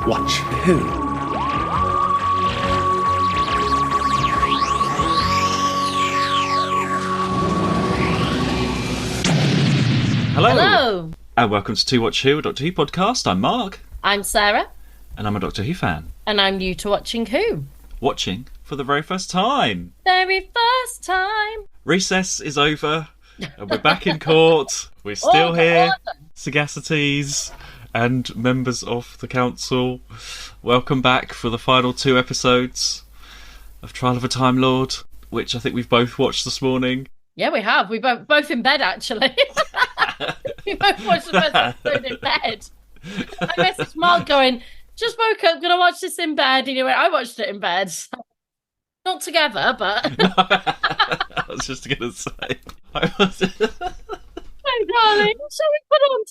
Watch who? Hello. Hello. And welcome to To Watch Who, a Doctor Who podcast. I'm Mark. I'm Sarah. And I'm a Doctor Who fan. And I'm new to watching Who. Watching for the very first time. Very first time. Recess is over. And we're back in court. We're still here. Sagacities and members of the council. Welcome back for the final 2 episodes of Trial of a Time Lord, which I think we've both watched this morning. Yeah, we have. We both in bed, actually. We both watched the first episode in bed. I messaged Mark going, just woke up, gonna watch this in bed. And he went, I watched it in bed. Not together, but... I was just going to say. Oh, darling. Shall we put on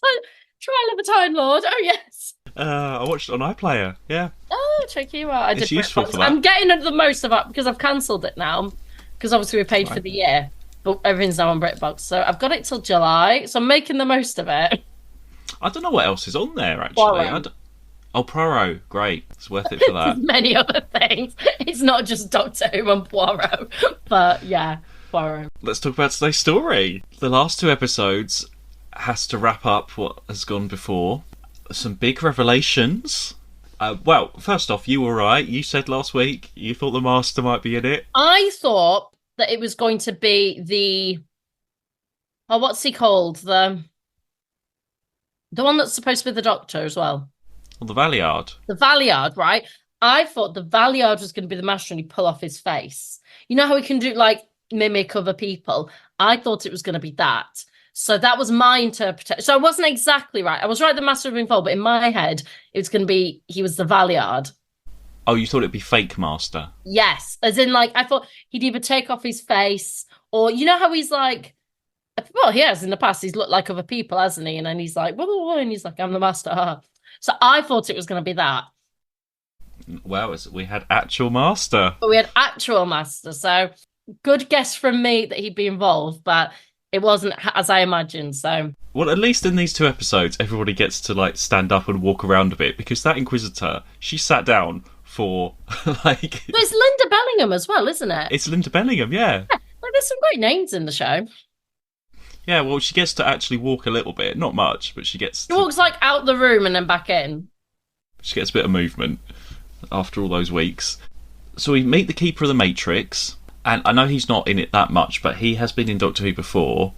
Trial of a Time Lord? Oh, yes. I watched it on iPlayer, yeah. Oh, check you out. It's useful for that. I'm getting the most of it because I've cancelled it now. Because obviously we paid for the year. But everything's now on BritBox. So I've got it till July. So I'm making the most of it. I don't know what else is on there, actually. Poirot. Oh, Poirot. Great. It's worth it for that. Many other things. It's not just Doctor Who and Poirot. But yeah, Poirot. Let's talk about today's story. The last 2 episodes has to wrap up what has gone before. Some big revelations. Well, first off, you were right. You said last week you thought the Master might be in it. I thought that it was going to be what's he called? The one that's supposed to be the Doctor as well. Well, the Valeyard. The Valeyard, right? I thought the Valeyard was going to be the Master and he'd pull off his face. You know how he can do, like, mimic other people? I thought it was going to be that. So that was my interpretation. So I wasn't exactly right. I was right, the Master had been involved, but in my head, it was going to be, he was the Valeyard. Oh, you thought it'd be fake Master? Yes. As in, like, I thought he'd either take off his face or, you know how he's like, well, he has in the past, he's looked like other people, hasn't he? And then he's like, whoa, and he's like, I'm the Master. So I thought it was going to be that. Well, we had actual Master. But we had actual Master. So good guess from me that he'd be involved, but it wasn't as I imagined. So, well, at least in these 2 episodes, everybody gets to, like, stand up and walk around a bit, because that Inquisitor, she sat down for, like... But it's Linda Bellingham as well, isn't it? It's Linda Bellingham, yeah. Like, there's some great names in the show. Yeah, well, she gets to actually walk a little bit. Not much, but she gets... She walks, like, out the room and then back in. She gets a bit of movement after all those weeks. So we meet the Keeper of the Matrix, and I know he's not in it that much, but he has been in Doctor Who before,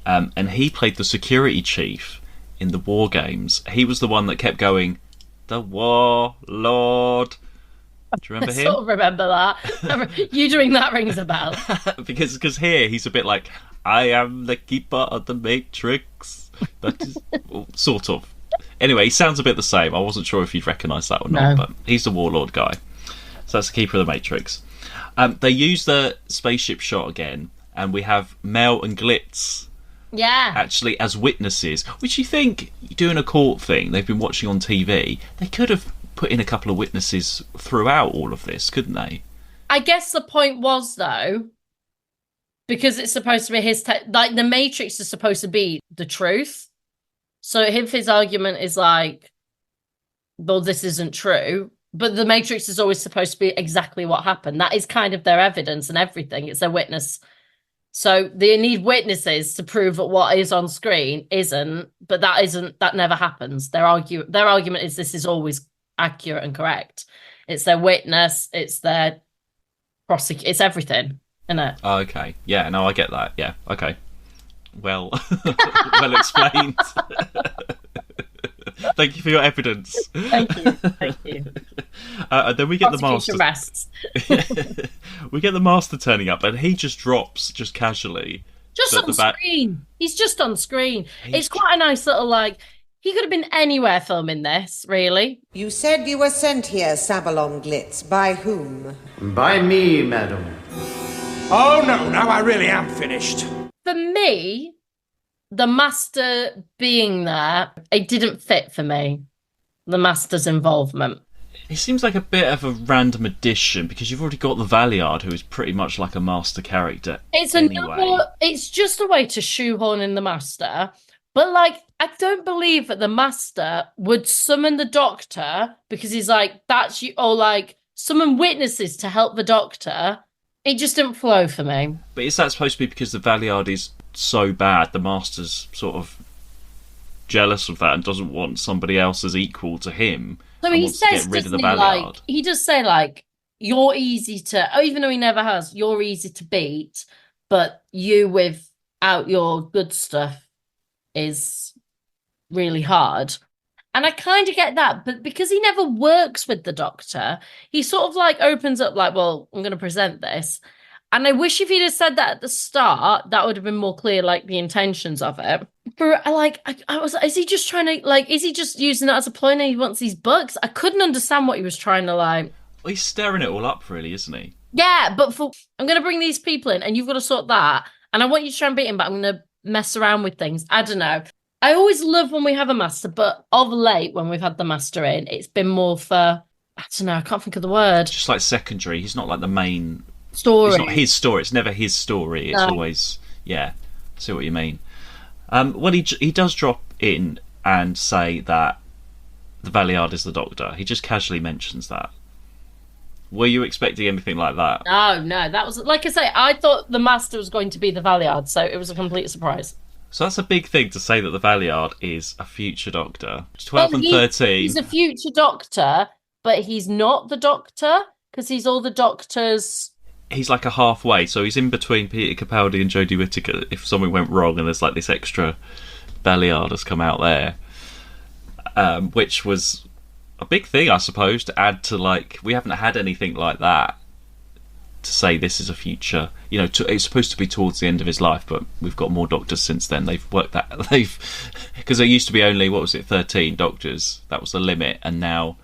and he played the security chief in the War Games. He was the one that kept going, the War Lord. Do you remember him? I sort of remember that. You doing that rings a bell. because here he's a bit like, I am the Keeper of the Matrix. That is sort of. Anyway, he sounds a bit the same. I wasn't sure if you'd recognise that or not, but he's the Warlord guy. So that's the Keeper of the Matrix. They use the spaceship shot again, and we have Mel and Glitz actually as witnesses, which you think, doing a court thing they've been watching on TV, they could have put in a couple of witnesses throughout all of this, couldn't they? I guess the point was, though, because it's supposed to be like, the Matrix is supposed to be the truth. So if his argument is like, well, this isn't true, but the Matrix is always supposed to be exactly what happened. That is kind of their evidence and everything. It's their witness. So they need witnesses to prove that what is on screen isn't, but that never happens. Their argument is this is always accurate and correct. It's their witness, it's their it's everything, isn't it? Oh, okay. Yeah, no, I get that. Yeah, okay. Well, well explained. Thank you for your evidence. Thank you. And then we get the Master. Rests. We get the Master turning up, and he just drops, just casually. Just on screen. He's just on screen. It's quite a nice little, like, he could have been anywhere filming this, really. You said you were sent here, Sabalon Glitz. By whom? By me, madam. Oh, no, now I really am finished. For me, the Master being there, it didn't fit for me. The Master's involvement. It seems like a bit of a random addition because you've already got the Valeyard, who is pretty much like a Master character. It's anyway. It's just a way to shoehorn in the Master, But, like, I don't believe that the Master would summon the Doctor because he's like, that's you, or like summon witnesses to help the Doctor. It just didn't flow for me. But is that supposed to be because the Valiard is so bad, the Master's sort of jealous of that and doesn't want somebody else as equal to him? So he says, to get rid of the doesn't he, Valiard. like, he does say, like, you're easy to, oh, even though he never has, you're easy to beat, but you without your good stuff is really hard. And I kind of get that, but because he never works with the Doctor, he sort of like opens up like, well, I'm going to present this. And I wish if he'd have said that at the start, that would have been more clear, like the intentions of it. But I was, is he just trying to, like, is he just using that as a ploy and he wants these books? I couldn't understand what he was trying to, like. Well, he's stirring it all up, really, isn't he? Yeah, but I'm going to bring these people in and you've got to sort that. And I want you to try and beat him, but I'm going to mess around with things. I don't know. I always love when we have a Master, but of late, when we've had the Master in, it's been more for, I don't know, I can't think of the word. Just like secondary. He's not like the main story. It's not his story. It's never his story. It's always, yeah. I see what you mean. Well, he does drop in and say that the Valiard is the Doctor. He just casually mentions that. Were you expecting anything like that? No. That was, like I say, I thought the Master was going to be the Valiard, so it was a complete surprise. So that's a big thing to say that the Valiard is a future Doctor. 12 and 13. He's a future Doctor, but he's not the Doctor because he's all the Doctors. He's like a halfway, so he's in between Peter Capaldi and Jodie Whittaker. If something went wrong and there's like this extra Valiard has come out there, which was a big thing, I suppose, to add to, like, we haven't had anything like that to say this is a future. You know, it's supposed to be towards the end of his life, but we've got more Doctors since then. They've worked that, because there used to be only, 13 Doctors. That was the limit, and now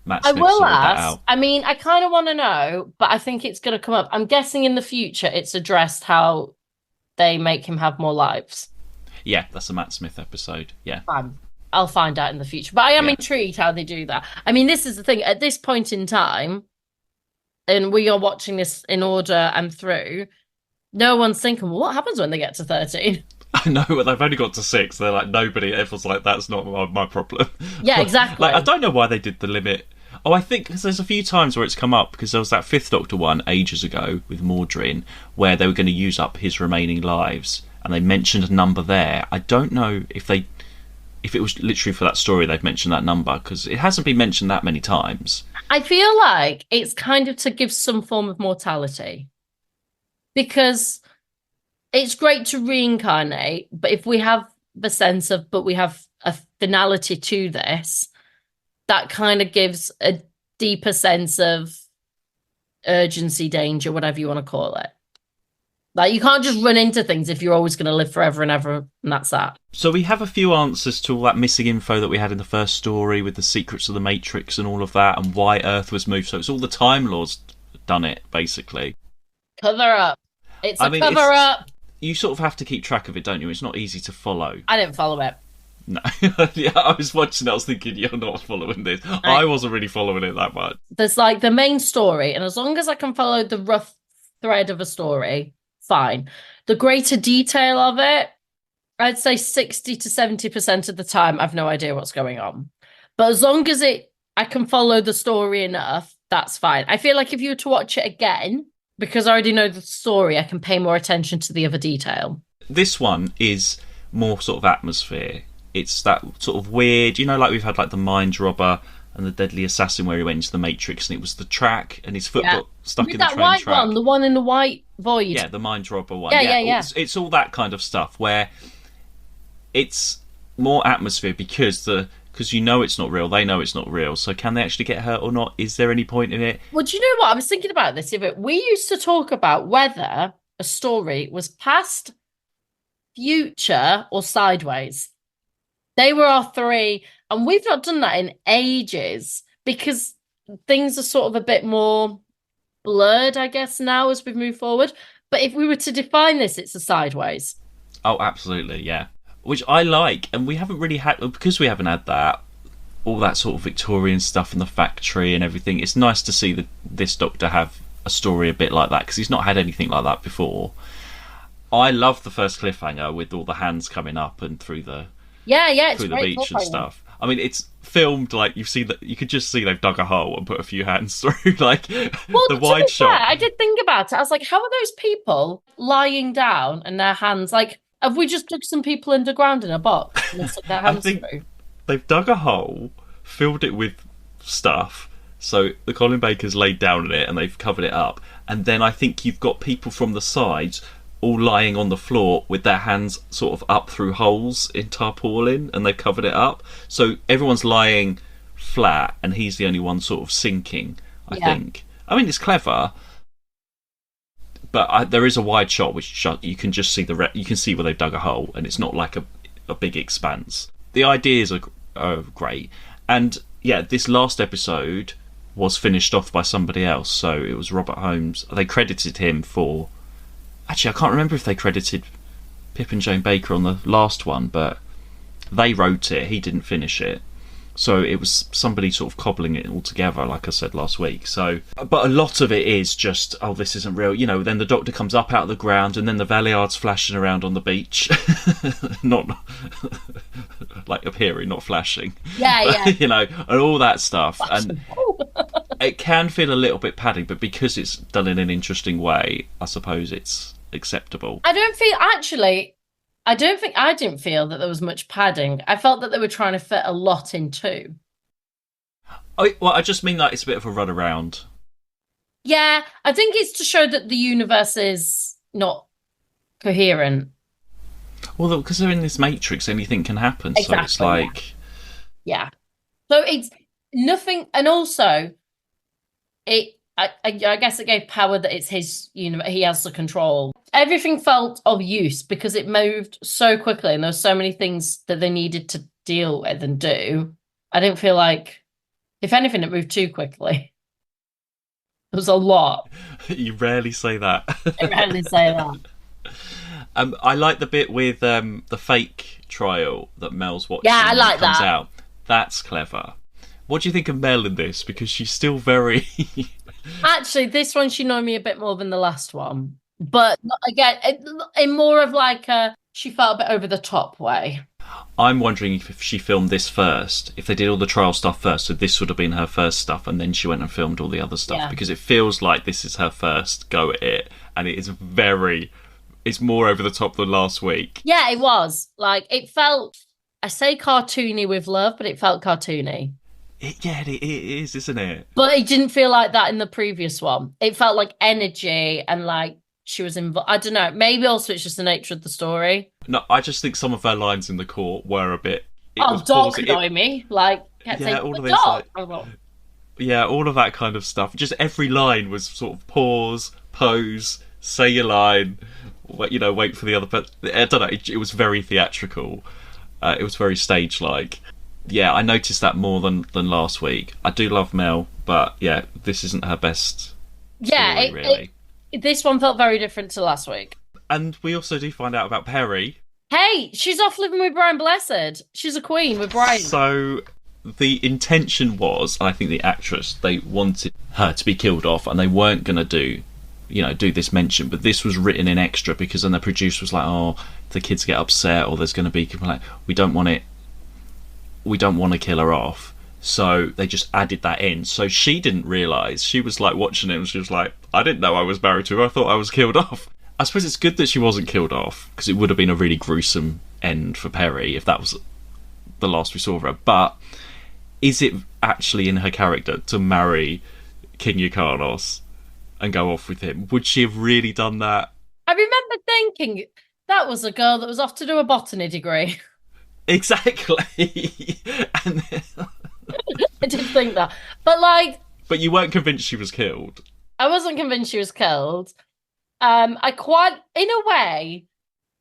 Matt Smith sorted that out. I mean, I kind of want to know, but I think it's going to come up. I'm guessing in the future it's addressed how they make him have more lives. Yeah, that's a Matt Smith episode. Yeah. I'll find out in the future. But I am intrigued how they do that. I mean, this is the thing. At this point in time, and we are watching this in order and through, no one's thinking, well, what happens when they get to 13? I know, but they've only got to 6. They're like, nobody, everyone's like, that's not my problem. Yeah, exactly. Like, I don't know why they did the limit. Oh, I think because there's a few times where it's come up, because there was that 5th Doctor one ages ago with Mordrin, where they were going to use up his remaining lives, and they mentioned a number there. I don't know if it was literally for that story they've mentioned that number, because it hasn't been mentioned that many times. I feel like it's kind of to give some form of mortality, because it's great to reincarnate, but if we have the sense of, but we have a finality to this, that kind of gives a deeper sense of urgency, danger, whatever you want to call it. Like, you can't just run into things if you're always going to live forever and ever, and that's that. So we have a few answers to all that missing info that we had in the first story with the secrets of the Matrix and all of that, and why Earth was moved. So it's all the Time Lords done it, basically. Cover up. It's a cover up. You sort of have to keep track of it, don't you? It's not easy to follow. I didn't follow it. No. Yeah, I was watching it, I was thinking, you're not following this. I wasn't really following it that much. There's like the main story, and as long as I can follow the rough thread of a story, fine. The greater detail of it, I'd say 60 to 70% of the time, I've no idea what's going on. But as long as I can follow the story enough, that's fine. I feel like if you were to watch it again, because I already know the story, I can pay more attention to the other detail. This one is more sort of atmosphere. It's that sort of weird, you know, like we've had like the Mind Robber and the Deadly Assassin where he went into the Matrix and it was the track and his foot got stuck in the train white track. The one in the white void. Yeah, the Mind Robber one. Yeah. It's all that kind of stuff where it's more atmosphere because you know it's not real, they know it's not real, so can they actually get hurt or not? Is there any point in it? Well, do you know what? I was thinking about this. We used to talk about whether a story was past, future, or sideways. They were our 3, and we've not done that in ages because things are sort of a bit more blurred, I guess, now as we've moved forward. But if we were to define this, it's a sideways. Oh, absolutely, yeah. Which I like, and we haven't really had, because we haven't had that, all that sort of Victorian stuff in the factory and everything. It's nice to see this Doctor have a story a bit like that, because he's not had anything like that before. I love the first cliffhanger with all the hands coming up and through the It's through the great beach and cliffhanger. stuff. I mean, it's filmed like you see that you could just see they've dug a hole and put a few hands through, like Well, the to wide be shot. fair, I did think about it. I was like, how are those people lying down and their hands like? Have we just dug some people underground in a box and stuck their hands think- through? They've dug a hole, filled it with stuff. So the Colin Baker's laid down in it and they've covered it up. And then I think you've got people from the sides all lying on the floor with their hands sort of up through holes in tarpaulin and they've covered it up. So everyone's lying flat and he's the only one sort of sinking, I think. I mean, it's clever. But there is a wide shot which you can just see you can see where they've dug a hole and it's not like a big expanse. The ideas are great. And yeah, this last episode was finished off by somebody else. So it was Robert Holmes. They credited him for... Actually, I can't remember if they credited Pip and Jane Baker on the last one, but they wrote it. He didn't finish it. So it was somebody sort of cobbling it all together, like I said last week. So, but a lot of it is just, oh, this isn't real. You know, then the Doctor comes up out of the ground and then the Valeyard's flashing around on the beach. Not like appearing, not flashing. Yeah. You know, and all that stuff. And it can feel a little bit padding, but because it's done in an interesting way, I suppose it's acceptable. I didn't feel that there was much padding. I felt that they were trying to fit a lot in two. Well, I just mean that it's a bit of a run around. Yeah, I think it's to show that the universe is not coherent. Well, because they're in this matrix, anything can happen. Exactly, so it's like... Yeah. So it's nothing... And also, I guess it gave power that it's his, he has the control. Everything felt of use because it moved so quickly and there were so many things that they needed to deal with and do. I didn't feel like, if anything, it moved too quickly. There was a lot. You rarely say that. I rarely say that. I like the bit with the fake trial that Mel's watching. Yeah, I like when it comes that. out. That's clever. What do you think of Mel in this? Because she's still very... Actually, this one, she annoyed me a bit more than the last one. But again, in more of like she felt a bit over the top way. I'm wondering if she filmed this first, if they did all the trial stuff first, so this would have been her first stuff, and then she went and filmed all the other stuff, because it feels like this is her first go at it, and it is it's more over the top than last week. Yeah, it was. Like, it felt, I say cartoony with love, but it felt cartoony. It is, isn't it? But it didn't feel like that in the previous one. It felt like energy and like she was involved. I don't know. Maybe also it's just the nature of the story. No, I just think some of her lines in the court were a bit... Dog annoy me. Like, kept saying, all of the this, dog. all of that kind of stuff. Just every line was sort of pause, pose, say your line, wait for the other person. I don't know. It was very theatrical. It was very stage-like. Yeah, I noticed that more than last week. I do love Mel, but yeah, this isn't her best story, really. This one felt very different to last week. And we also do find out about Perry. Hey, she's off living with Brian Blessed. She's a queen with Brian. So the intention was, I think the actress, they wanted her to be killed off and they weren't going to do this mention, but this was written in extra because then the producer was like, oh, if the kids get upset or there's going to be like, we don't want to kill her off, so they just added that in. So she didn't realise. She was like watching it and she was like, I didn't know I was married to her, I thought I was killed off. I suppose it's good that she wasn't killed off, because it would have been a really gruesome end for Perry if that was the last we saw of her. But is it actually in her character to marry King Yrcanos and go off with him? Would she have really done that? I remember thinking that was a girl that was off to do a botany degree. Exactly. And I did think that. But you weren't convinced she was killed. I wasn't convinced she was killed. In a way,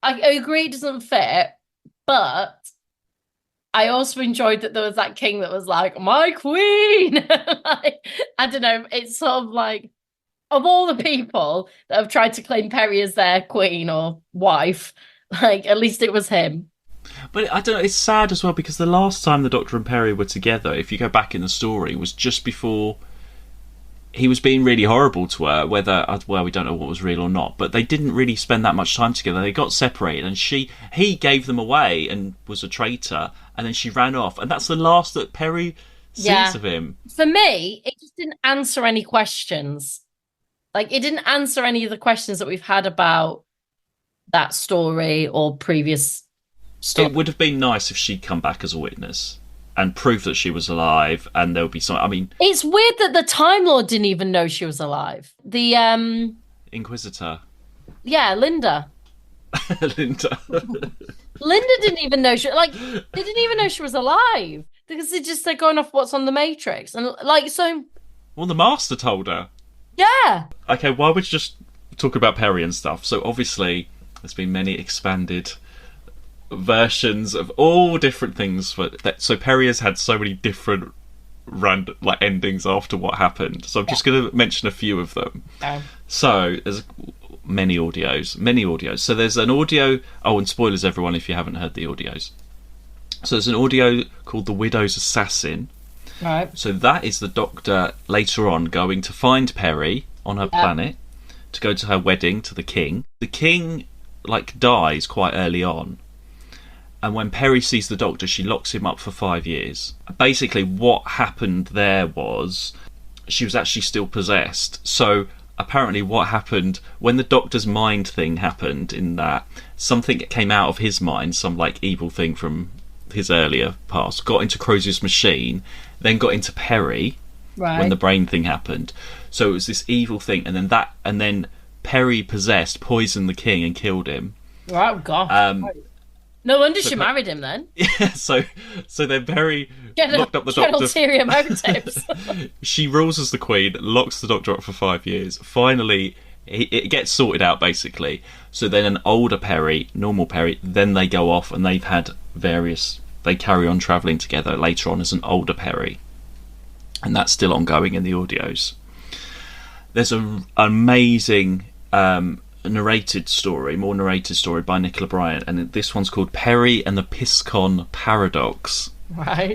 I agree it doesn't fit, but I also enjoyed that there was that king that was like, my queen! I don't know, it's sort of like, of all the people that have tried to claim Perry as their queen or wife, at least it was him. But I don't know, it's sad as well, because the last time the Doctor and Perry were together, if you go back in the story, was just before he was being really horrible to her, well, we don't know what was real or not, but they didn't really spend that much time together. They got separated, and he gave them away and was a traitor, and then she ran off, and that's the last that Perry sees of him. For me, it just didn't answer any questions. Like, it didn't answer any of the questions that we've had about that story or previous story. It would have been nice if she'd come back as a witness and prove that she was alive, and there would be some... I mean... It's weird that the Time Lord didn't even know she was alive. The, Inquisitor. Yeah, Linda. Linda. Linda didn't even know they didn't even know she was alive. Because they're going off what's on the Matrix. And, so... Well, the Master told her. Yeah. Okay, why would you just talk about Perry and stuff? So, obviously, there's been many expanded versions of all different things so Perry has had so many different endings after what happened, so I'm just going to mention a few of them. So there's many audios. So there's an audio, and spoilers everyone if you haven't heard the audios. So there's an audio called The Widow's Assassin. Right. So that is the Doctor later on going to find Perry on her planet to go to her wedding to the King. The King dies quite early on. And when Perry sees the Doctor, she locks him up for 5 years. Basically, what happened there was she was actually still possessed. So apparently what happened when the Doctor's mind thing happened, in that something came out of his mind, some evil thing from his earlier past, got into Crozier's machine, then got into Perry when the brain thing happened. So it was this evil thing, and then Perry possessed, poisoned the King and killed him. Oh, God. No wonder she married him then. Yeah, so then Perry locked up the Doctor. Ulterior motives. She rules as the Queen, locks the Doctor up for 5 years. Finally, it gets sorted out, basically. So then an older Perry, normal Perry, then they go off and they've had they carry on travelling together later on as an older Perry. And that's still ongoing in the audios. There's an amazing... more narrated story by Nicola Bryant, and this one's called Perry and the Piscon Paradox,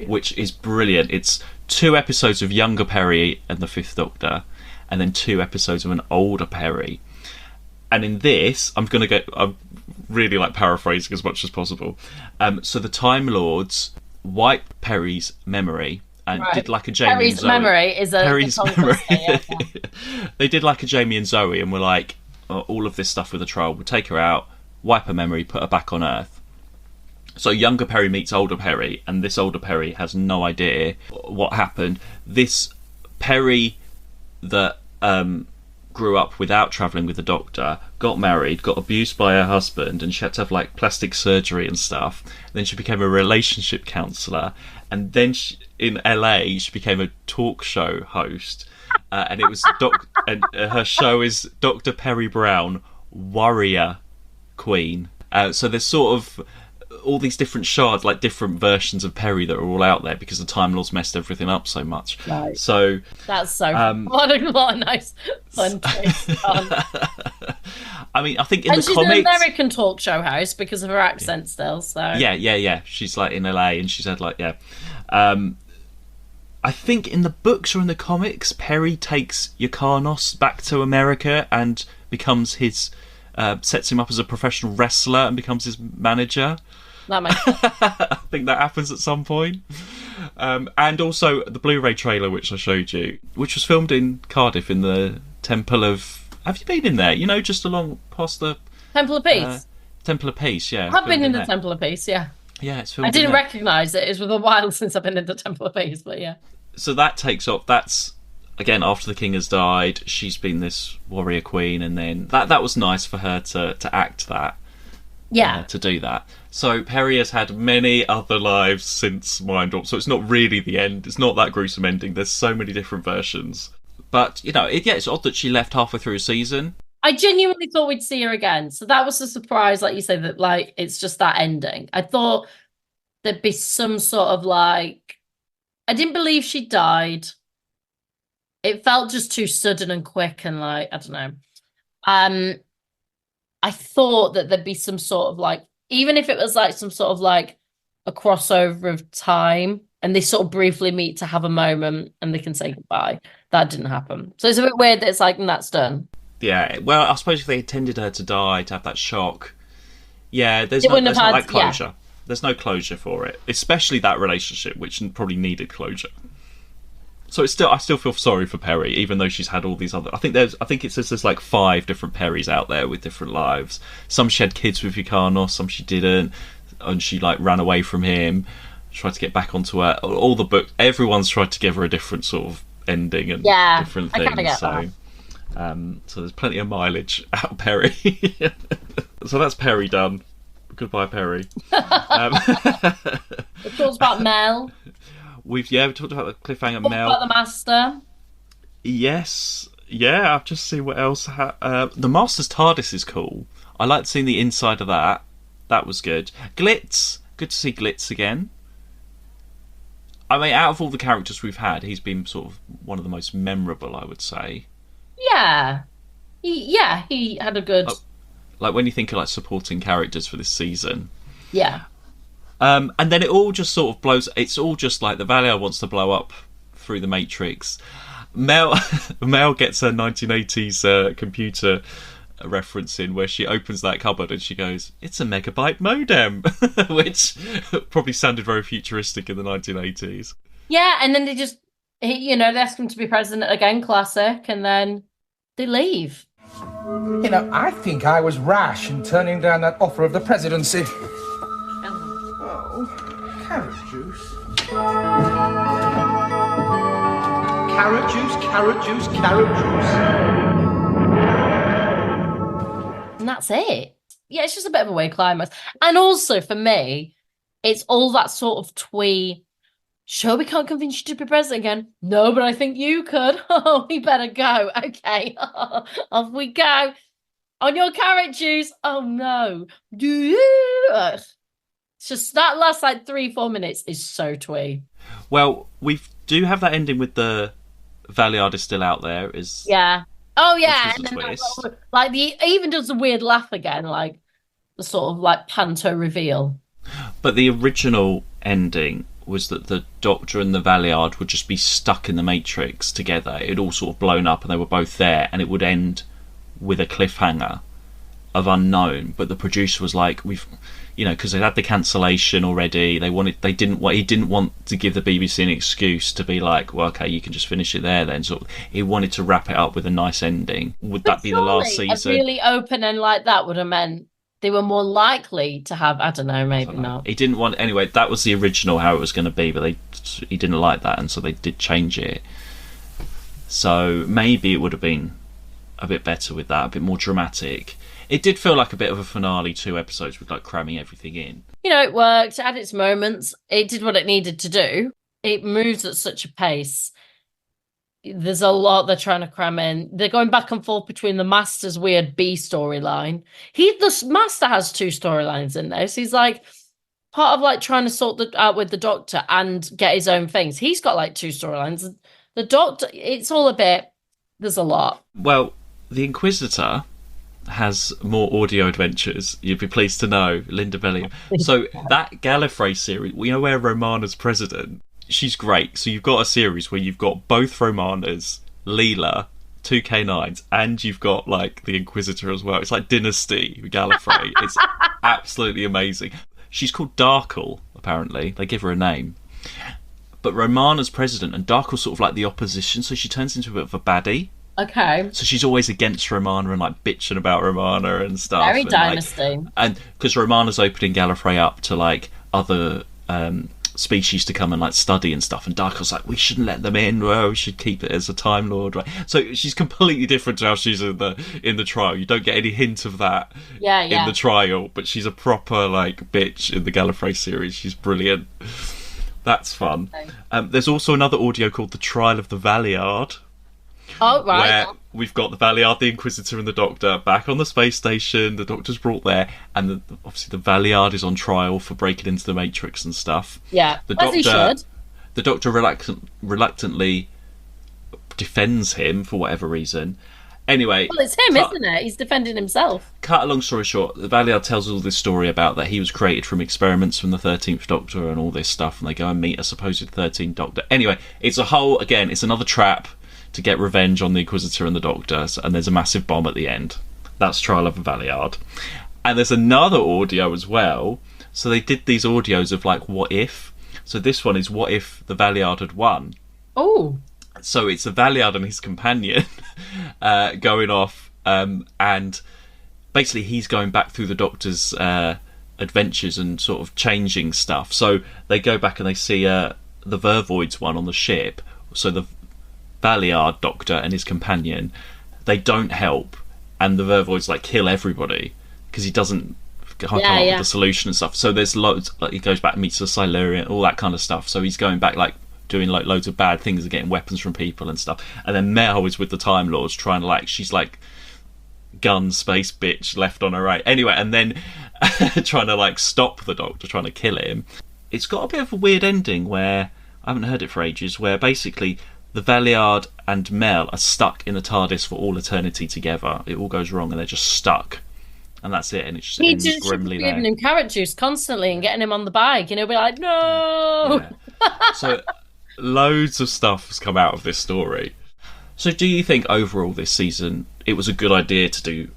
which is brilliant. It's 2 episodes of younger Perry and the Fifth Doctor, and then 2 episodes of an older Perry. And in this, I'm really paraphrasing as much as possible. So the Time Lords wiped Perry's memory and did a Jamie Perry's and Zoe. Memory is a Perry's memory. They did a Jamie and Zoe, and were all of this stuff with the trial, we'll take her out, wipe her memory, put her back on Earth. So younger Perry meets older Perry, and this older Perry has no idea what happened. This Perry that grew up without travelling with the Doctor, got married, got abused by her husband, and she had to have plastic surgery and stuff. Then she became a relationship counsellor, and then in LA she became a talk show host. And it was her show is Dr. Perry Brown, Warrior Queen. So there's sort of all these different shards, different versions of Perry that are all out there because the Time Lords messed everything up so much. Right. So that's so what a nice fun twist. I mean, I think in the she's comics, an American talk show host because of her accent still. So yeah. She's in LA, and she's had I think in the books or in the comics, Perry takes Yrcanos back to America and becomes sets him up as a professional wrestler and becomes his manager. That makes sense. I think that happens at some point. And also the Blu-ray trailer, which I showed you, which was filmed in Cardiff in the Temple of... Have you been in there? Just along past the... Temple of Peace? Temple of Peace, yeah. I've been in the Temple of Peace, yeah. Yeah, it's filmed. I didn't recognise it. It was a while since I've been in the Temple of Peace, but yeah. So that takes off. That's again after the King has died. She's been this warrior queen, and then that was nice for her to act that. Yeah. To do that. So Perry has had many other lives since Mind Warp. So it's not really the end. It's not that gruesome ending. There's so many different versions. But it's odd that she left halfway through a season. I genuinely thought we'd see her again. So that was a surprise, like you say, that it's just that ending. I thought there'd be some sort of I didn't believe she died. It felt just too sudden and quick and I don't know. I thought that there'd be some sort of even if it was some sort of a crossover of time and they sort of briefly meet to have a moment and they can say goodbye. That didn't happen. So it's a bit weird that it's like, and that's done. Yeah, well, I suppose if they intended her to die, to have that shock, yeah, there's It no, wouldn't there's have not had- like closure. There's no closure for it, especially that relationship, which probably needed closure. So it's still, I still feel sorry for Perry, even though she's had all these other. I think it says there's like 5 different Perrys out there with different lives. Some she had kids with Yukanos, some she didn't, and she like ran away from him, tried to get back onto her. All the books, everyone's tried to give her a different sort of ending and different I kinda things. get So, that. so there's plenty of mileage out of Perry. So that's Perry done. Goodbye, Perry. It talks about Mel. We talked about the cliffhanger. Talks Mel. about the Master. Yes. Yeah, I've just seen what else. The Master's TARDIS is cool. I liked seeing the inside of that. That was good. Glitz. Good to see Glitz again. I mean, out of all the characters we've had, he's been sort of one of the most memorable, I would say. Yeah. He had a good... Like when you think of like supporting characters for this season. Yeah. And then it all just sort of blows. It's all just like the Valiant wants to blow up through the Matrix. Mel gets her 1980s computer reference in where she opens that cupboard and she goes, "It's a megabyte modem," which probably sounded very futuristic in the 1980s. Yeah, and then they ask him to be president again, classic, and then they leave. You know, I think I was rash in turning down that offer of the presidency. Oh, carrot juice. Carrot juice, carrot juice, carrot juice. And that's it. Yeah, it's just a bit of a weird climax. And also, for me, it's all that sort of twee, sure, we can't convince you to be president again. No, but I think you could. Oh, we better go. Okay, off we go. On your carrot juice. Oh, no. Ugh. It's just that last like 3-4 minutes is so twee. Well, we do have that ending with the Valiard is still out there. Yeah. Oh, yeah. Which was And a then twist. it even does a weird laugh again, like the sort of like panto reveal. But the original ending was that the Doctor and the Valiard would just be stuck in the Matrix together. It all sort of blown up and they were both there, and it would end with a cliffhanger of unknown. But the producer was like, because they had the cancellation already. He didn't want to give the BBC an excuse to be like, well, okay, you can just finish it there then. So he wanted to wrap it up with a nice ending. Would that be the last season? A really open end like that would have meant they were more likely to have, I don't know, maybe not. He didn't want, anyway, that was the original how it was going to be, but he didn't like that, and so they did change it. So maybe it would have been a bit better with that, a bit more dramatic. It did feel like a bit of a finale, 2 episodes with like cramming everything in. It worked, it had its moments, it did what it needed to do. It moves at such a pace. There's a lot they're trying to cram in. They're going back and forth between the Master's weird B storyline. The Master has 2 storylines in there. So he's like part of like trying to sort out with the Doctor and get his own things. He's got like 2 storylines. The Doctor, it's all a bit, there's a lot. Well, the Inquisitor has more audio adventures, you'd be pleased to know, Linda Bellingham. So that Gallifrey series, where Romana's president, she's great. So you've got a series where you've got both Romanas, Leela, 2 K9s, and you've got like the Inquisitor as well. It's like Dynasty Gallifrey. It's absolutely amazing. She's called Darkle, apparently. They give her a name. But Romana's president, and Darkle's sort of like the opposition, so she turns into a bit of a baddie. Okay. So she's always against Romana and like bitching about Romana and stuff. Very and, Dynasty. And because Romana's opening Gallifrey up to like other species to come and like study and stuff, and Darkle's like, we shouldn't let them in. Well, we should keep it as a Time Lord, right? So she's completely different to how she's in the trial. You don't get any hint of that in the trial, but she's a proper like bitch in the Gallifrey series. She's brilliant. That's fun. Okay. There's also another audio called The Trial of the Valiard. Oh, right. Where we've got the Valiard, the Inquisitor, and the Doctor back on the space station. The Doctor's brought there, and obviously the Valiard is on trial for breaking into the Matrix and stuff. Yeah, as he should. The Doctor reluctantly defends him for whatever reason. Anyway, Well, it's him, isn't it? He's defending himself. Cut a long story short, Valeyard tells all this story about that he was created from experiments from the 13th Doctor and all this stuff, and they go and meet a supposed 13th Doctor. Anyway, it's it's another trap to get revenge on the Inquisitor and the Doctor, and there's a massive bomb at the end. That's Trial of Valeyard. And there's another audio as well. So they did these audios of, like, what if? So this one is what if the Valeyard had won. Oh. So it's a Valeyard and his companion going off, and basically he's going back through the Doctor's adventures and sort of changing stuff. So they go back and they see the Vervoids one on the ship. So the Valeyard Doctor and his companion, they don't help, and the Vervoids like kill everybody because he doesn't come up with the solution and stuff. So there's loads. Like, he goes back and meets the Silurian, all that kind of stuff. So he's going back like doing like loads of bad things and getting weapons from people and stuff. And then Mel is with the Time Lords trying to she's like gun space bitch left on her right. Anyway, and then trying to like stop the Doctor, trying to kill him. It's got a bit of a weird ending where I haven't heard it for ages, where basically the Valeyard and Mel are stuck in the TARDIS for all eternity together. It all goes wrong and they're just stuck. And that's it, and it just ends grimly there. Giving him carrot juice constantly and getting him on the bike, be like, no! Yeah. So loads of stuff has come out of this story. So do you think overall this season it was a good idea to do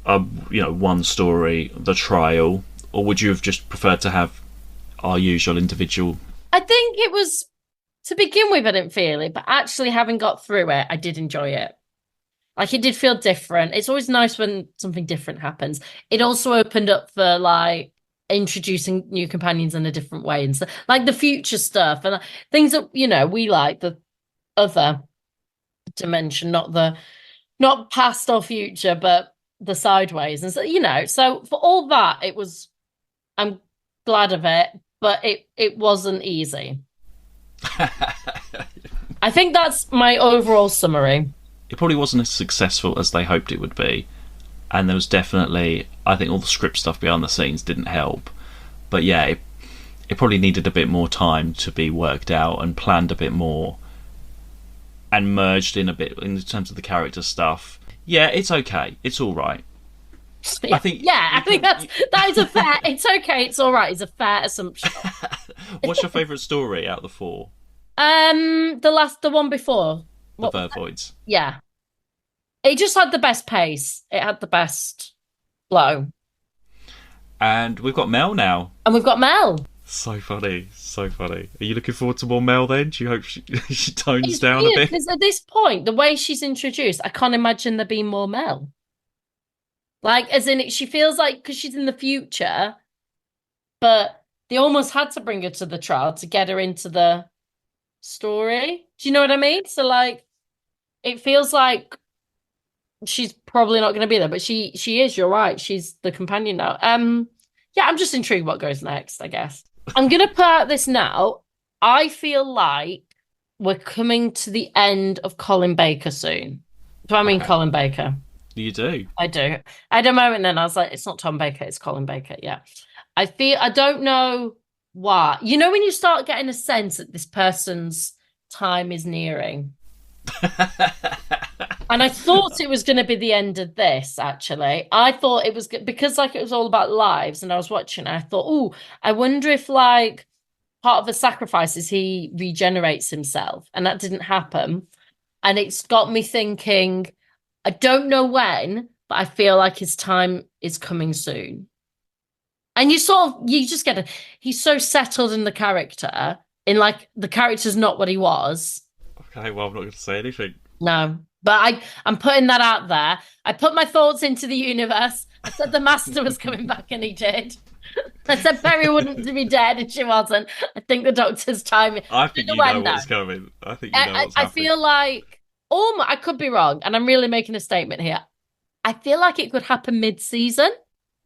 one story, the trial, or would you have just preferred to have our usual individual? I think it was, to begin with I didn't feel it, but actually having got through it I did enjoy it. Like, it did feel different. It's always nice when something different happens. It also opened up for like introducing new companions in a different way, and so, like the future stuff and things that we like, the other dimension, not past or future, but the sideways, and so so for all that, I'm glad of it, but it wasn't easy. I think that's my overall summary. It probably wasn't as successful as they hoped it would be, and there was definitely, I think all the script stuff behind the scenes didn't help, but yeah, it probably needed a bit more time to be worked out and planned a bit more and merged in a bit in terms of the character stuff. Yeah, it's okay, it's all right. I think that is a fair. It's okay, it's all right. It's a fair assumption. What's your favourite story out of the four? The one before. The Vervoids. Yeah. It just had the best pace. It had the best flow. And we've got Mel now. And we've got Mel. So funny, so funny. Are you looking forward to more Mel then? Do you hope she tones down a bit? Because at this point, the way she's introduced, I can't imagine there being more Mel. Like, as in, she feels like, because she's in the future, but they almost had to bring her to the trial to get her into the story. Do you know what I mean? So, like, it feels like she's probably not going to be there, but she is. You're right. She's the companion now. Yeah, I'm just intrigued what goes next, I guess. I'm going to put out this now. I feel like we're coming to the end of Colin Baker soon. Do I mean Colin Baker? You do. I do. I had a moment then I was like, it's not Tom Baker, it's Colin Baker. Yeah. I don't know why. You know when you start getting a sense that this person's time is nearing? And I thought it was going to be the end of this, actually. I thought it was because like it was all about lives and I was watching it, I thought, oh, I wonder if like part of the sacrifice is he regenerates himself, and that didn't happen. And it's got me thinking, I don't know when, but I feel like his time is coming soon. And you just get he's so settled in the character, in like the character's not what he was. Okay, well, I'm not going to say anything. No, but I'm putting that out there. I put my thoughts into the universe. I said the Master was coming back, and he did. I said Perry wouldn't be dead, and she wasn't. I think the Doctor's time. I think you know what's coming. I think you know what's happening. I feel like, I could be wrong, and I'm really making a statement here. I feel like it could happen mid-season.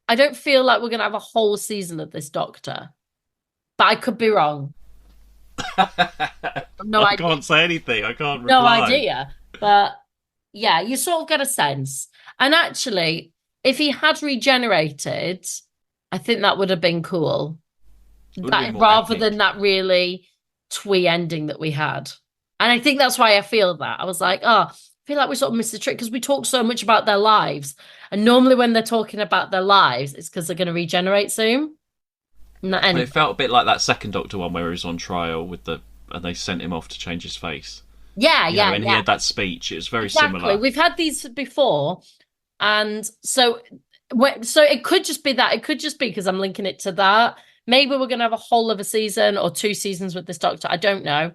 I don't feel like we're going to have a whole season of this Doctor, but I could be wrong. No idea. I can't say anything. I can't reply. No idea. But yeah, you sort of get a sense. And actually, if he had regenerated, I think that would have been cool. Rather than that really twee ending that we had. And I think that's why I feel that. I was like, feel like we sort of missed the trick because we talk so much about their lives. And normally when they're talking about their lives, it's because they're going to regenerate soon. And it felt a bit like that second Doctor one where he was on trial and they sent him off to change his face. Yeah. He had that speech. It was very similar. We've had these before. And so it could just be that. It could just be because I'm linking it to that. Maybe we're going to have a whole of a season or 2 seasons with this Doctor. I don't know.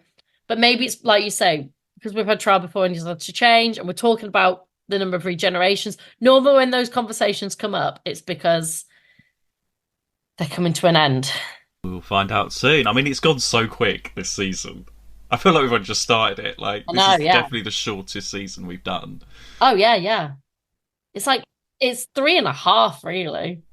But maybe it's like you say, because we've had trial before and he's had to change, and we're talking about the number of regenerations. Normally when those conversations come up, it's because they're coming to an end. We'll find out soon. I mean, it's gone so quick this season. I feel like we've only just started it. Like, this is definitely the shortest season we've done. Oh, yeah. It's 3.5, really.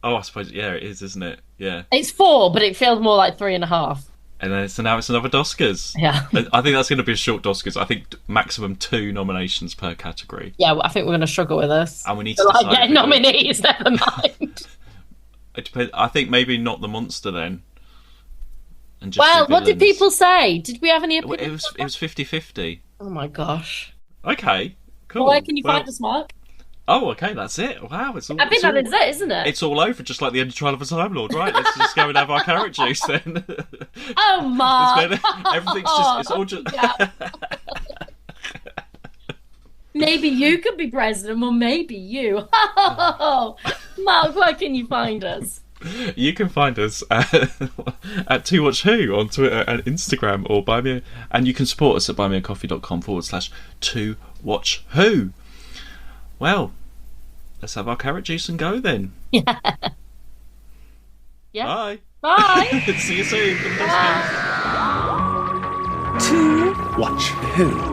Oh, I suppose, yeah, it is, isn't it? Yeah. It's 4, but it feels more like 3.5. And then now it's another Oscars. Yeah. I think that's going to be a short Oscars. I think maximum 2 nominations per category. Yeah, well, I think we're going to struggle with this. And we need to decide get nominees, never mind. It depends. I think maybe not the monster then. And just what did people say? Did we have any opinions? It was 50-50. Oh my gosh. Okay, cool. Where can you find us, Mark? Oh, okay, that's it. Wow, it's all. I think that is it, isn't it? It's all over, just like the end of Trial of a Time Lord, right? Let's just go and have our carrot juice then. Oh, Mark. Everything's just—it's all just. Maybe you could be president, or maybe you. Mark, where can you find us? You can find us at To Watch Who on Twitter and Instagram, or buy me, and you can support us at buymeacoffee.com/To Watch Who. Well, let's have our carrot juice and go then. Yeah. Bye. Bye. See you soon. To Watch Who.